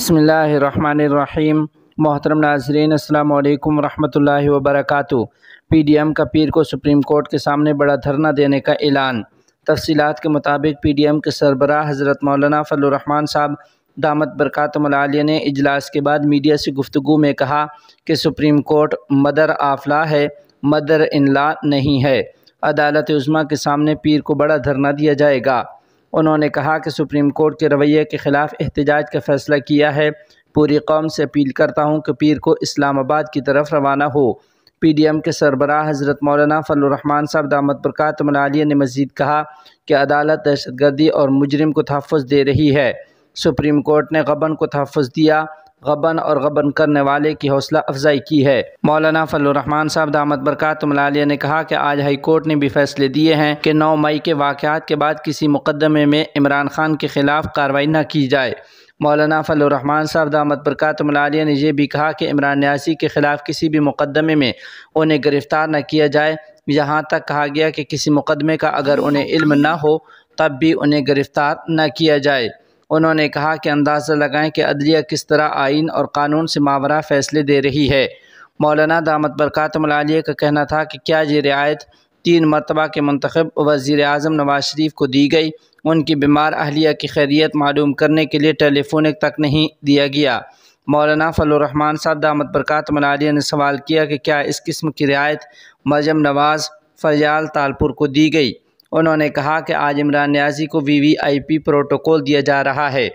بسم اللہ الرحمن الرحیم۔ محترم ناظرین، السلام علیکم ورحمۃ اللہ وبرکاتہ۔ پی ڈی ایم کا پیر کو سپریم کورٹ کے سامنے بڑا دھرنا دینے کا اعلان۔ تفصیلات کے مطابق پی ڈی ایم کے سربراہ حضرت مولانا فضل الرحمان صاحب دامت برکاتہم العالیہ نے اجلاس کے بعد میڈیا سے گفتگو میں کہا کہ supreme court mother of law ہے، مدر ان لا نہیں ہے۔ عدالت عظمیٰ کے سامنے پیر کو بڑا دھرنا دیا جائے گا۔ انہوں نے کہا کہ سپریم کورٹ کے رویے کے خلاف احتجاج کا فیصلہ کیا ہے۔ پوری قوم سے اپیل کرتا ہوں کہ پیر کو اسلام آباد کی طرف روانہ ہو۔ پی ڈی ایم کے سربراہ حضرت مولانا فضل الرحمان صاحب دامت برکاتہم العالیہ نے مزید کہا کہ عدالت دہشت گردی اور مجرم کو تحفظ دے رہی ہے۔ سپریم کورٹ نے غبن کو تحفظ دیا، غبن اور غبن کرنے والے کی حوصلہ افزائی کی ہے۔ مولانا فضل الرحمان صاحب دامت برکاتہم العالیہ نے کہا کہ آج ہائی کورٹ نے بھی فیصلے دیے ہیں کہ 9 مئی کے واقعات کے بعد کسی مقدمے میں عمران خان کے خلاف کارروائی نہ کی جائے۔ مولانا فضل الرحمان صاحب دامت برکاتہم العالیہ نے یہ بھی کہا کہ عمران نیازی کے خلاف کسی بھی مقدمے میں انہیں گرفتار نہ کیا جائے۔ یہاں تک کہا گیا کہ کسی مقدمے کا اگر انہیں علم نہ ہو تب بھی انہیں گرفتار نہ کیا جائے۔ انہوں نے کہا کہ اندازہ لگائیں کہ عدلیہ کس طرح آئین اور قانون سے ماورا فیصلے دے رہی ہے۔ مولانا دامت برکاتہم العالیہ کا کہنا تھا کہ کیا یہ رعایت 3 مرتبہ کے منتخب وزیر اعظم نواز شریف کو دی گئی؟ ان کی بیمار اہلیہ کی خیریت معلوم کرنے کے لیے ٹیلی فونک تک نہیں دیا گیا۔ مولانا فضل الرحمان صاحب دامت برکاتہم العالیہ نے سوال کیا کہ کیا اس قسم کی رعایت مریم نواز فریال تالپور کو دی گئی؟ انہوں نے کہا کہ آج عمران نیازی کو وی وی آئی پی پروٹوکول دیا جا رہا ہے۔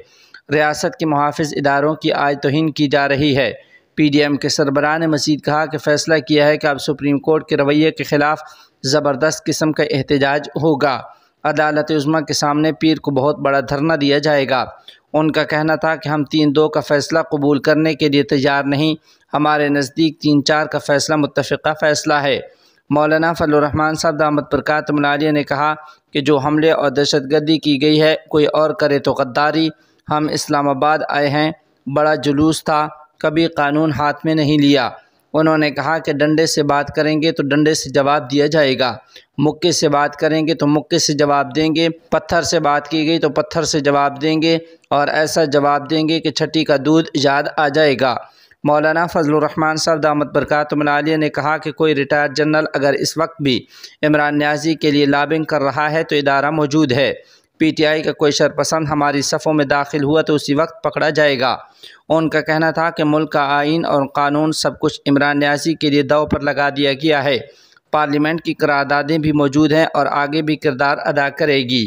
ریاست کے محافظ اداروں کی آج توہین کی جا رہی ہے۔ پی ڈی ایم کے سربراہ نے مزید کہا کہ فیصلہ کیا ہے کہ اب سپریم کورٹ کے رویے کے خلاف زبردست قسم کا احتجاج ہوگا۔ عدالت عظمیٰ کے سامنے پیر کو بہت بڑا دھرنا دیا جائے گا۔ ان کا کہنا تھا کہ ہم 3-2 کا فیصلہ قبول کرنے کے لیے تیار نہیں، ہمارے نزدیک 3-4 کا فیصلہ متفقہ فیصلہ ہے۔ مولانا فضل الرحمان صاحب دامت برکاتہم العالیہ نے کہا کہ جو حملے اور دہشت گردی کی گئی ہے کوئی اور کرے تو غداری۔ ہم اسلام آباد آئے ہیں، بڑا جلوس تھا، کبھی قانون ہاتھ میں نہیں لیا۔ انہوں نے کہا کہ ڈنڈے سے بات کریں گے تو ڈنڈے سے جواب دیا جائے گا، مکے سے بات کریں گے تو مکے سے جواب دیں گے، پتھر سے بات کی گئی تو پتھر سے جواب دیں گے، اور ایسا جواب دیں گے کہ چھٹی کا دودھ یاد آ جائے گا۔ مولانا فضل الرحمان صاحب دامت برکاتہم العالیہ نے کہا کہ کوئی ریٹائرڈ جنرل اگر اس وقت بھی عمران نیازی کے لیے لابنگ کر رہا ہے تو ادارہ موجود ہے۔ پی ٹی آئی کا کوئی شرپسند ہماری صفوں میں داخل ہوا تو اسی وقت پکڑا جائے گا۔ ان کا کہنا تھا کہ ملک کا آئین اور قانون سب کچھ عمران نیازی کے لیے داؤ پر لگا دیا گیا ہے۔ پارلیمنٹ کی قراردادیں بھی موجود ہیں اور آگے بھی کردار ادا کرے گی۔